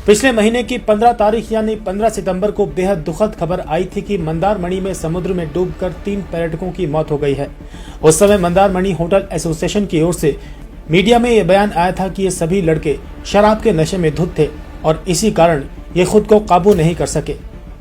पिछले महीने की 15 तारीख यानी 15 सितंबर को बेहद दुखद खबर आई थी कि मंदारमणि में समुद्र में डूबकर 3 पर्यटकों की मौत हो गई है। उस समय मंदारमणि होटल एसोसिएशन की ओर से मीडिया में यह बयान आया था कि ये सभी लड़के शराब के नशे में धुत थे और इसी कारण ये खुद को काबू नहीं कर सके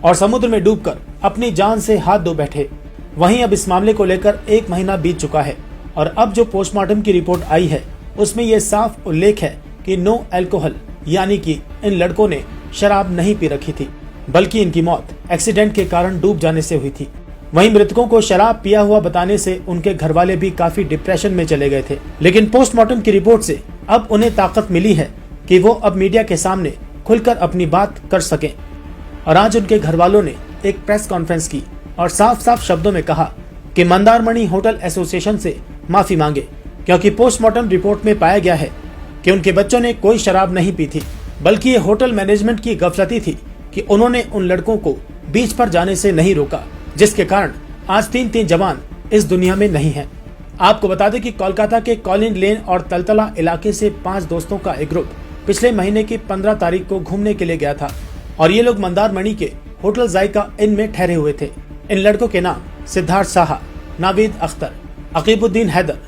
और समुद्र में डूबकर अपनी जान से हाथ धो बैठे। वहीं अब इस मामले को लेकर 1 महीना बीत चुका है और अब जो पोस्टमार्टम की रिपोर्ट आई है उसमें यह साफ उल्लेख है कि नो अल्कोहल, यानी कि इन लड़कों ने शराब नहीं पी रखी थी, बल्कि इनकी मौत एक्सीडेंट के कारण डूब जाने से हुई थी। वहीं मृतकों को शराब पिया हुआ बताने से उनके घर वाले भी काफी डिप्रेशन में चले गए थे, लेकिन पोस्टमार्टम की रिपोर्ट से अब उन्हें ताकत मिली है कि वो अब मीडिया के सामने खुलकर अपनी बात कर सकें। और आज उनके घर वालों ने एक प्रेस कॉन्फ्रेंस की और साफ साफ शब्दों में कहा कि मंदारमणि होटल एसोसिएशन से माफी मांगे, क्योंकि पोस्टमार्टम रिपोर्ट में पाया गया है कि उनके बच्चों ने कोई शराब नहीं पी थी, बल्कि ये होटल मैनेजमेंट की गफलती थी कि उन्होंने उन लड़कों को बीच पर जाने से नहीं रोका, जिसके कारण आज 3 जवान इस दुनिया में नहीं हैं। आपको बता दें कि कोलकाता के कॉलिन लेन और तलतला इलाके से 5 दोस्तों का एक ग्रुप पिछले महीने की 15 तारीख को घूमने के लिए गया था और ये लोग मंदारमणि के होटल जायका इन में ठहरे हुए थे। इन लड़कों के नाम सिद्धार्थ साहा, नावीद अख्तर, अकीबुद्दीन हैदर,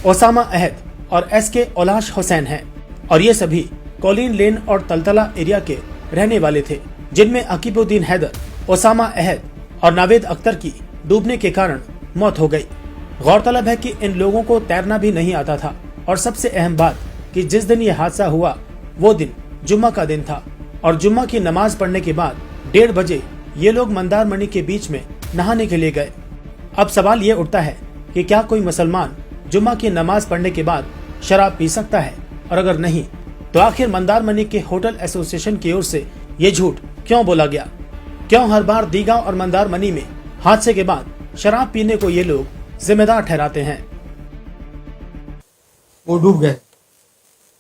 ओसामा अहद और एसके ओलाश हुसैन हैं और ये सभी कॉलिन लेन और तलतला एरिया के रहने वाले थे, जिनमें अकीबुद्दीन हैदर, ओसामा अहद और नावेद अख्तर की डूबने के कारण मौत हो गई। गौरतलब है कि इन लोगों को तैरना भी नहीं आता था और सबसे अहम बात कि जिस दिन ये हादसा हुआ वो दिन जुम्मा का दिन था और जुम्मा की नमाज पढ़ने के बाद 1:30 बजे ये लोग मंदारमणि के बीच में नहाने के लिए गए। अब सवाल ये उठता है कि क्या कोई मुसलमान जुम्मा की नमाज पढ़ने के बाद शराब पी सकता है, और अगर नहीं तो आखिर मंदारमणि के होटल एसोसिएशन की ओर से ये झूठ क्यों बोला गया? क्यों हर बार दीघा और मंदारमणि में हादसे के बाद शराब पीने को ये लोग जिम्मेदार ठहराते हैं? वो डूब गए,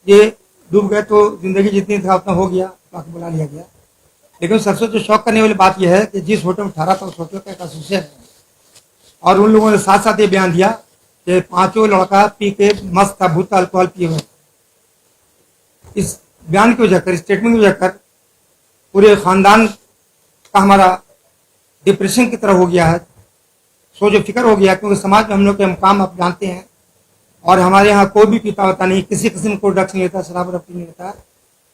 ये डूब गए तो जिंदगी जितनी था उतना हो गया, बाकी बुला लिया गया। लेकिन सबसे जो शौक करने वाली बात यह है कि जिस होटल में ठहरा था उस होटल का एक एसोसिएशन है और उन लोगों ने साथ साथ ये बयान दिया कि 5 लड़का पी के मस्त था, भूत अल्कोहल पिए हुए। इस बयान की वजह कर, स्टेटमेंट की वजह कर पूरे खानदान का हमारा डिप्रेशन की तरह हो गया है, सोचो फिक्र हो गया, क्योंकि समाज में हम लोग के मुकाम आप जानते हैं और हमारे यहाँ कोई भी पीता होता नहीं, किसी किस्म को ड्रग्स नहीं लेता, शराब नहीं लेता।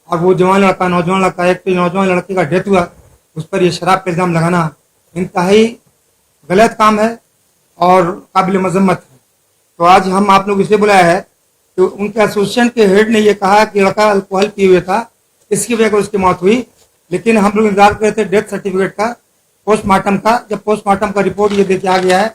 और वो जवान लड़का, नौजवान लड़का, एक तो नौजवान लड़के का डेथ हुआ, उस पर ये शराब का इल्जाम लगाना इंतहाई गलत काम है और काबिल मजम्मत है। तो आज हम आप लोग इसे बुलाया है तो उनके एसोसिएशन के हेड ने ये कहा कि लड़का अल्कोहल पिए हुए था, इसकी वजह से उसकी मौत हुई। लेकिन हम लोग इंतजार कर रहे थे डेथ सर्टिफिकेट का, पोस्टमार्टम का। जब पोस्टमार्टम का रिपोर्ट ये देके आ गया है,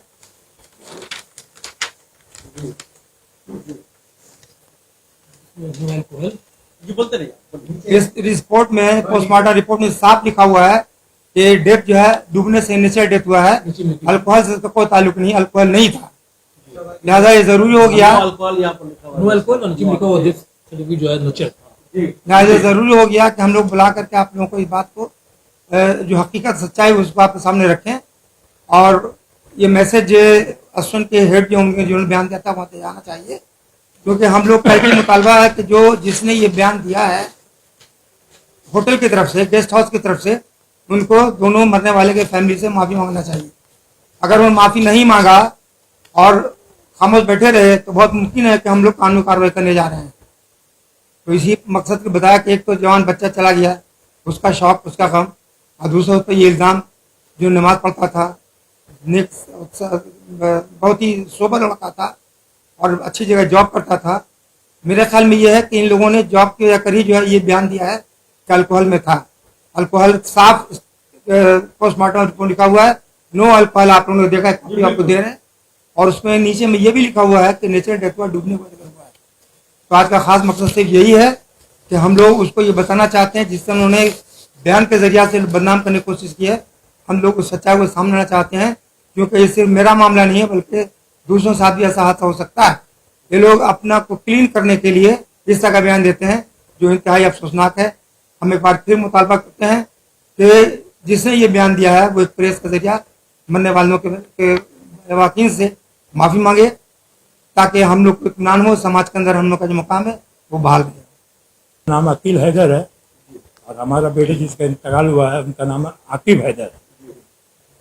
इस रिपोर्ट में, पोस्टमार्टम रिपोर्ट में साफ लिखा हुआ है कि डेथ जो है डूबने से नेचुरल डेथ हुआ है, अल्कोहल से कोई ताल्लुक नहीं, अल्कोहल नहीं था। लिहाजा ये जरूरी हो गया, लिहाजा जरूरी हो गया कि हम लोग बुला करके आप लोगों को इस बात को जो हकीकत सच्चाई उस बात के सामने रखें और ये मैसेज एसोसिएशन के हेड जो होंगे जिन्होंने बयान दिया था वहां तक जाना चाहिए, क्योंकि हम लोग का एक मुतालबा है कि जो जिसने ये बयान दिया है होटल की तरफ से, गेस्ट हाउस की तरफ से, उनको दोनों मरने वाले के फैमिली से माफी मांगना चाहिए। अगर वो माफी नहीं मांगा और खामोश बैठे रहे तो बहुत मुमकिन है कि हम लोग कानूनी कार्रवाई करने जा रहे हैं। तो इसी मकसद को बताया कि एक तो जवान बच्चा चला गया, उसका शौक, उसका गम, और दूसरा उस पर ये इल्ज़ाम जो नमाज पढ़ता था, बहुत ही सोबर लड़का था और अच्छी जगह जॉब करता था। मेरे ख्याल में ये है कि इन लोगों ने जॉब की वजह कर ही जो है ये बयान दिया है कि अल्कोहल में था। अल्कोहल साफ पोस्टमार्टम रिपोर्ट लिखा हुआ है, नो अल्कोहल, आप लोगों ने देखा, कॉपी आपको दे रहे हैं और उसमें नीचे में ये भी लिखा हुआ है कि नेचुरल डेथ हुआ, डूबने को हुआ है। तो आज का खास मकसद सिर्फ यही है कि हम लोग उसको ये बताना चाहते हैं, जिससे उन्होंने बयान के जरिया से बदनाम करने की कोशिश की है, हम लोग उस सच्चाई को सामने लाना चाहते हैं, क्योंकि ये सिर्फ मेरा मामला नहीं है बल्कि दूसरों साथ भी ऐसा हादसा हो सकता है। ये लोग अपना को क्लीन करने के लिए इस तरह का बयान देते हैं जो इंतहाई अफसोसनाक है। हम एक बार फिर मुतालबा करते हैं कि जिसने ये बयान दिया है वो एक प्रेस का जरिया मरने वालों के वाकिन से माफी मांगे, ताकि हम लोग को इत्मीनान हो, समाज के अंदर हम लोग का जो मुकाम है वो बहाल रहे। नाम अकील हैदर है और हमारा बेटे जिसका इंतकाल हुआ है उनका नाम है आकिब हैदर।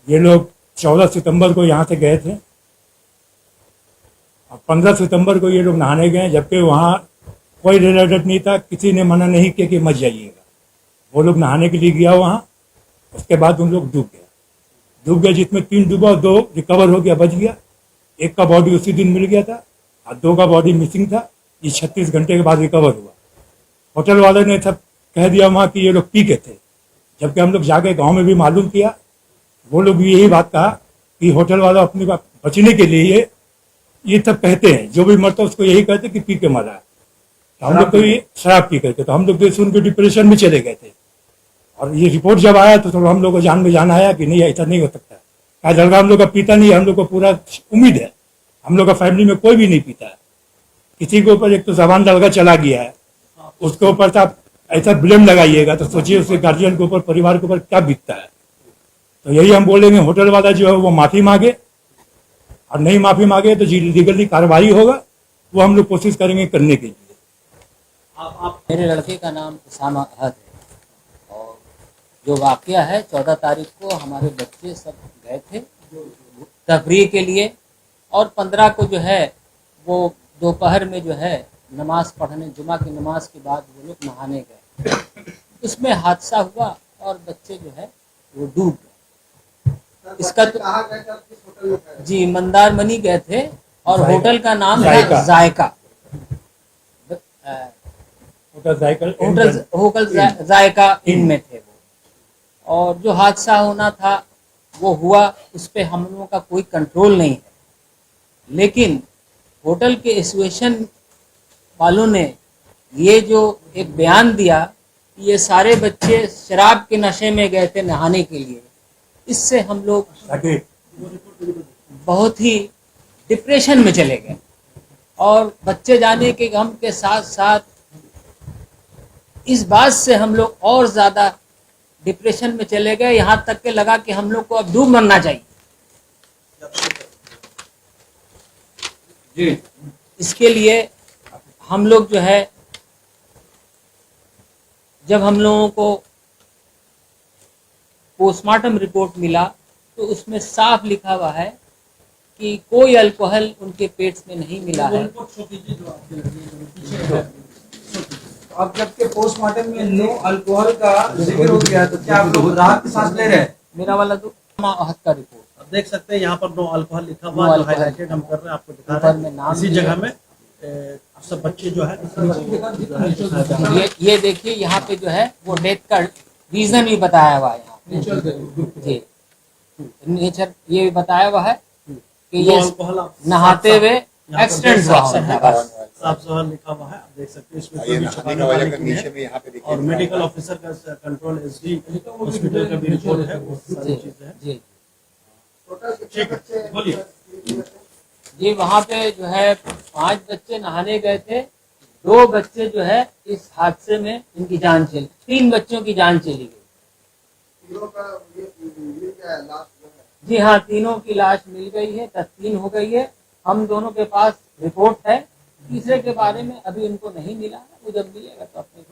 ये लोग 14 सितंबर को यहाँ से गए थे और 15 सितंबर को ये लोग नहाने गए, जबकि वहाँ कोई रेड अलर्ट नहीं था, किसी ने मना नहीं किया कि मत जाइएगा। वो लोग नहाने के लिए गया वहाँ, उसके बाद उन लोग डूब गए, जिसमें 3 डूबा और 2 रिकवर हो गया, बच गया। एक का बॉडी उसी दिन मिल गया था और 2 का बॉडी मिसिंग था। ये 36 घंटे के बाद रिकवर हुआ। होटल वाले ने सब कह दिया वहाँ कि ये लोग पी के थे, जबकि हम लोग जाके गांव में भी मालूम किया, वो लोग भी यही बात कहा कि होटल वाला अपने बचने के लिए ये सब कहते हैं, जो भी मरता उसको यही कहते कि पी के मरा है। तो हम लोग तो ये शराब पी करके, तो हम लोग तो सुन के डिप्रेशन में चले गए थे। और ये रिपोर्ट जब आया तो थोड़ा हम लोग को जान में जान आया कि नहीं, ऐसा नहीं हो सकता। क्या लड़का हम लोग का पीता नहीं है, हम लोग को पूरा उम्मीद है, हम लोग का फैमिली में कोई भी नहीं पीता है। किसी के ऊपर एक तो जबान लड़का चला गया है, उसके ऊपर से आप ऐसा ब्लेम लगाइएगा तो सोचिए उसके गार्जियन के ऊपर, परिवार के ऊपर क्या बीतता है। तो यही हम बोलेंगे, होटल वाला जो है वो माफी मांगे, और नहीं माफी मांगे तो लीगली कार्रवाई होगा, वो हम लोग कोशिश करेंगे करने के लिए। मेरे लड़के का नाम उसामा अहद है और जो वाकया है 14 तारीख को हमारे बच्चे सब गए थे तफरीह के लिए, और 15 को जो है वो दोपहर में जो है नमाज पढ़ने, जुमा की नमाज के बाद वो लोग नहाने गए। उसमें हादसा हुआ और बच्चे जो है वो डूब गए। इसका तो जी मंदारमनी गए थे और होटल का नाम है जायका। होटल जायका इन में थे वो, और जो हादसा होना था वो हुआ, उस पर हम लोगों का कोई कंट्रोल नहीं है। लेकिन होटल के एसोसिएशन वालों ने ये जो एक बयान दिया कि ये सारे बच्चे शराब के नशे में गए थे नहाने के लिए, इससे हम लोग बहुत ही डिप्रेशन में चले गए और बच्चे जाने के गम के साथ साथ इस बात से हम लोग और ज्यादा डिप्रेशन में चले गए, यहाँ तक के लगा कि हम लोग को अब डूब मरना चाहिए। जी इसके लिए हम लोग जो है, जब हम लोगों को पोस्टमार्टम रिपोर्ट मिला तो उसमें साफ लिखा हुआ है कि कोई अल्कोहल उनके पेट में नहीं मिला है। अब जबकि पोस्टमार्टम में नो अल्कोहल का जिक्र हो गया, तो क्या आप लोग राहत की सांस ले रहे हैं? मेरा वाला तो अहद का रिपोर्ट देख सकते हैं, यहाँ पर नो अल्कोहल लिखा हुआ है, हाईलाइटेड हम कर रहे हैं, आपको दिखा रहे हैं। इसी जगह में सब बच्चे जो है ये देखिए, यहाँ पे जो है वो डेथ का रीजन भी बताया हुआ है यहाँ जी, नेचर ये भी बताया हुआ है कि ये नहाते हुए एक्सीडेंट हुआ है। साफ सवाल लिखा हुआ है, आप देख सकते हैं। इसमें कोई भी छपाने वाली नहीं है, और मेडिकल ऑफिसर का कंट्रोल एसडी हॉस्पिटल का भी रिपोर्ट है, वो सारी चीजें हैं। ठीक है, बोलिए जी। वहाँ पे जो है 5 बच्चे नहाने गए थे, 2 बच्चे जो है इस हादसे में इनकी जान चली, 3 बच्चों की जान चली गई। जी हाँ, तीनों की लाश मिल गई है, तस्लीम हो गई है। हम दोनों के पास रिपोर्ट है, तीसरे के बारे में अभी उनको नहीं मिला है, वो जब मिलेगा तो अपने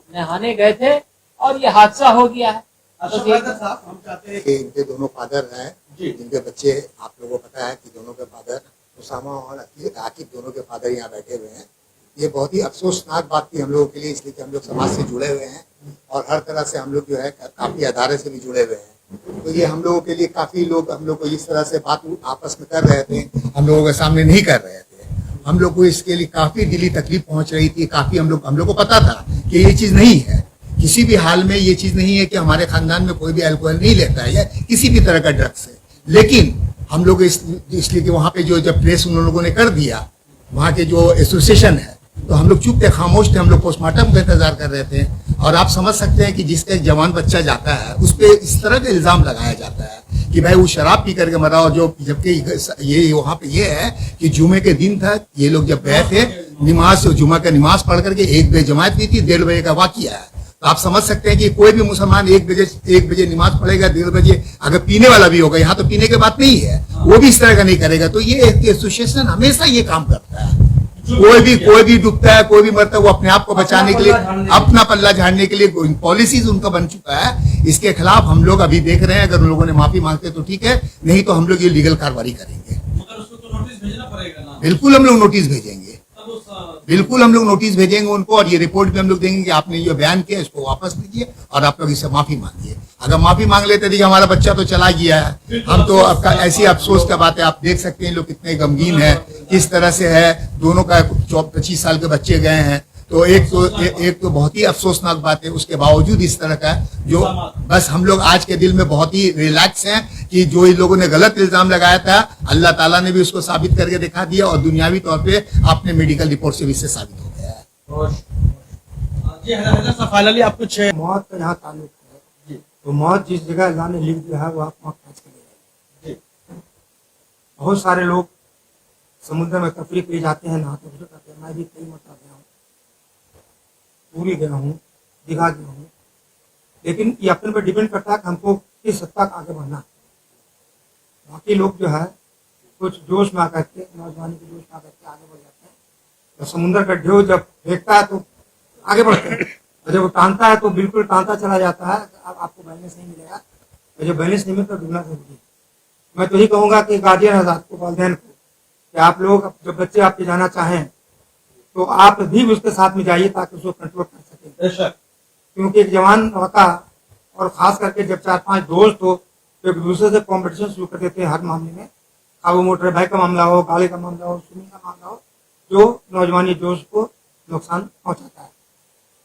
नहाने गए थे और ये हादसा हो गया है। तो हम चाहते हैं कि इनके दोनों फादर हैं, जिनके बच्चे आप लोगों को पता है कि दोनों के फादर उसामा और आकिब दोनों के फादर यहाँ बैठे हुए हैं। ये बहुत ही अफसोसनाक बात थी हम लोगों के लिए, इसलिए कि हम लोग समाज से जुड़े हुए हैं और हर तरह से हम लोग जो है काफी अदारे से भी जुड़े हुए हैं। तो ये हम लोगों के लिए काफी लोग हम लोग को इस तरह से बात आपस में कर रहे थे, हम लोगों के सामने नहीं कर रहे थे। हम लोग को इसके लिए काफी दिली तकलीफ पहुंच रही थी, काफी हम लोग को पता था कि ये चीज नहीं है, किसी भी हाल में ये चीज नहीं है कि हमारे खानदान में कोई भी अल्कोहल नहीं लेता है या किसी भी तरह का ड्रग्स है। लेकिन हम लोग इसलिए कि वहाँ पे जो जब प्रेस उन लोगों ने कर दिया, वहाँ के जो एसोसिएशन है, तो हम लोग चुप थे, खामोश थे, हम लोग पोस्टमार्टम का इंतजार कर रहे थे। और आप समझ सकते हैं कि जिसका एक जवान बच्चा जाता है उस पर इस तरह का इल्जाम लगाया जाता है कि भाई वो शराब पी करके मरा, और जो जबकि ये वहाँ पे ये है कि जुमे के दिन था, ये लोग जब गए थे नमाज, जुमा का नमाज पढ़ करके 1 बजे जमात हुई थी, 1:30 बजे का वाकया है। तो आप समझ सकते हैं कि कोई भी मुसलमान 1 बजे नमाज पढ़ेगा, 1:30 बजे अगर पीने वाला भी होगा, यहाँ तो पीने की बात नहीं है, वो भी इस तरह का नहीं करेगा। तो ये एसोसिएशन हमेशा ये काम करता है। कोई भी डूबता है, कोई भी मरता है, वो अपने आप को बचाने के लिए, अपना पल्ला झाड़ने के लिए पॉलिसीज उनका बन चुका है। इसके खिलाफ हम लोग अभी देख रहे हैं, अगर उन लोगों ने माफी मांगते तो ठीक है, नहीं तो हम लोग ये लीगल कार्रवाई करेंगे। मगर उसको तो नोटिस भेजना पड़ेगा ना। बिल्कुल हम लोग नोटिस भेजेंगे, तब उस बिल्कुल हम लोग नोटिस भेजेंगे उनको, और ये रिपोर्ट भी हम लोग देंगे कि आपने जो बयान किया इसको वापस लीजिए और आप लोग इससे माफी मांगिए। अगर माफी मांग लेते देखिए हमारा बच्चा तो चला गया है, हम तो आपका ऐसी अफसोस का बात है। आप देख सकते हैं लोग कितने गमगीन है, किस तरह से है, दोनों का 25 साल के बच्चे गए हैं। तो एक तो बहुत ही अफसोसनाक बात है। उसके बावजूद इस तरह का जो बस हम लोग आज के दिल में बहुत ही रिलैक्स हैं कि जो इन लोगों ने गलत इल्जाम लगाया था, अल्लाह ताला ने भी उसको साबित करके दिखा दिया, और दुनियावी तौर पे आपने मेडिकल रिपोर्ट से भी इससे साबित हो गया है। जी हैदर साहब, फाइनली आप कुछ मौत का जहाँ ताल्लुक है, तो मौत जिस जगह अल्लाह ने लिख दिया है वो आप वहाँ पहुँच के ले जाएंगे। बहुत सारे लोग समुद्र में तफरी के लिए जाते हैं, नहाते करते हैं। मैं भी कई मरतबा गया हूँ, पूरी गया हूँ, दिघा गया हूँ, लेकिन ये अपने पर डिपेंड करता है कि हमको किस हद तक आगे बढ़ना है। बाकी लोग जो है कुछ जोश में आकर के, नौजवानी के जोश में आकर के आगे बढ़ जाते हैं। तो समुद्र का ढेउ जब फेंकता है तो आगे बढ़ते हैं, और जब वो टानता है तो बिल्कुल टानता चला जाता है। अब आपको बैलेंस नहीं मिलेगा, और जब बैलेंस नहीं मिलता तो डूबना जरूरी है। मैं तो यही कहूँगा कि गार्जियन हज़रात को, वालिदैन को, कि आप लोग जब बच्चे आपके जाना चाहें तो आप भी उसके साथ में जाइए ताकि उसको कंट्रोल कर सकें। क्योंकि एक जवान लड़का, और खास करके जब 4-5 दोस्त हो तो एक दूसरे से कॉम्पिटिशन शुरू कर देते हैं हर मामले में। अब वो मोटर बाइक का मामला हो, गाड़ी का मामला हो, स्विमिंग का मामला हो, जो नौजवानी जोश को नुकसान पहुंचाता है।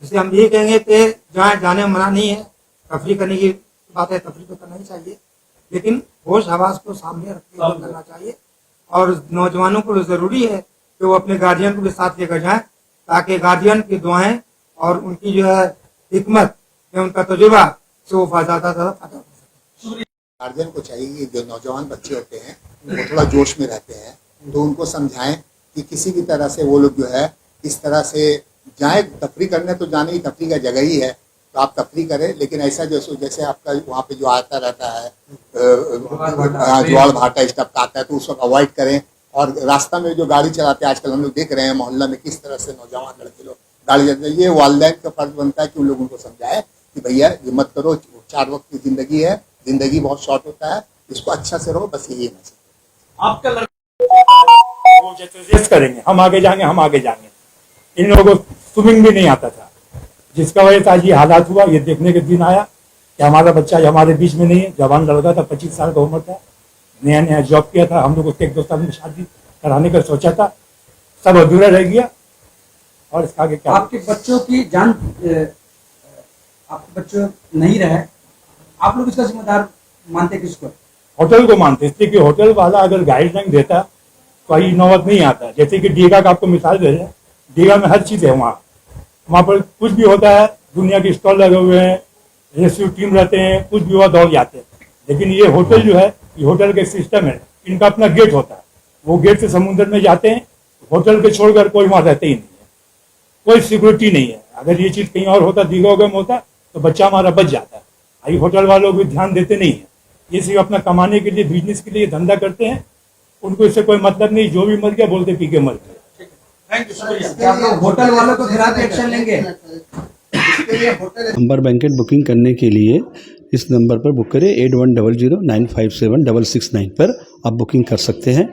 इसलिए हम ये कहेंगे कि जहाँ जाने में मना नहीं है, तफरी करने की बात है, तफरी तो करना ही चाहिए, लेकिन होश हवास को सामने रख के करना चाहिए। और नौजवानों को जरूरी है कि वो अपने गार्जियन को भी साथ लेकर जाएं, ताकि गार्जियन की दुआएं और उनकी जो है हिकमत या उनका तजुर्बा से वो ज्यादा फायदा हो सके। गार्जियन को चाहिए कि जो नौजवान बच्चे होते हैं वो थोड़ा जोश में रहते हैं, तो उनको समझाएं कि किसी भी तरह से वो लोग जो है इस तरह से जाए तफरी करने। तो जाने की तफरी का जगह ही है, तो आप तफरी करें, लेकिन ऐसा जैसे आपका वहाँ पे जो आता रहता है ज्वाल भाटा स्टफ का आता है, तो उसको अवॉइड करें। और रास्ता में जो गाड़ी चलाते हैं आजकल हम लोग देख रहे हैं मोहल्ला में किस तरह से नौजवान लड़के लोग गाड़ी चलाते हैं। ये वालिदैन का फर्ज बनता है कि उन लोगों को समझाए कि भैया हिम्मत करो, 4 वक्त की जिंदगी है, जिंदगी बहुत शॉर्ट होता है, इसको अच्छा से रहो, बस यही मैसेज। आपका वो जैसे करेंगे, हम आगे जाएंगे, हम आगे जाएंगे। इन लोगों को स्विमिंग भी नहीं आता था, जिसका वजह से आज ये हालात हुआ। ये देखने के दिन आया कि हमारा बच्चा हमारे बीच में नहीं है। जवान लड़का था, 25 साल का उम्र था, नया नया जॉब किया था। हम लोग उसके 1-2 साल में शादी कराने का सोचा था, सब अधूरा रह गया। और इसका आगे क्या? आपके बच्चों की जान, आपके बच्चे नहीं रहे, आप लोग इसका जिम्मेदार मानते किसको? होटल को मानते, इसलिए कि होटल वाला अगर गाइडलाइन देता तो आई नौबत नहीं आता। जैसे कि दीघा का आपको मिसाल दे रहे हैं, दीघा में हर चीज है, वहाँ पर कुछ भी होता है, दुनिया के स्टॉल लगे हुए हैं, रेस्क्यू टीम रहते हैं, कुछ भी हुआ दौड़ जाते हैं। लेकिन ये होटल जो है, ये होटल का सिस्टम है, इनका अपना गेट होता है, वो गेट से समुद्र में जाते हैं। होटल के छोड़कर कोई वहां रहते ही नहीं है, कोई सिक्योरिटी नहीं है। अगर ये चीज कहीं और होता, दीघा में होता, तो बच्चा हमारा बच जाता है। आई होटल वालों को ध्यान देते नहीं है, ये सिर्फ अपना कमाने के लिए, बिजनेस के लिए धंधा करते हैं। उनको इससे कोई मतलब नहीं, जो भी मर गया बोलते पी के मर गया। थैंक यू, शुक्रिया। क्या आप लोग होटल वालों के खिलाफ एक्शन लेंगे? नंबर बैंकेट बुकिंग करने के लिए इस नंबर पर बुक करें 8100957669 पर आप बुकिंग कर सकते हैं।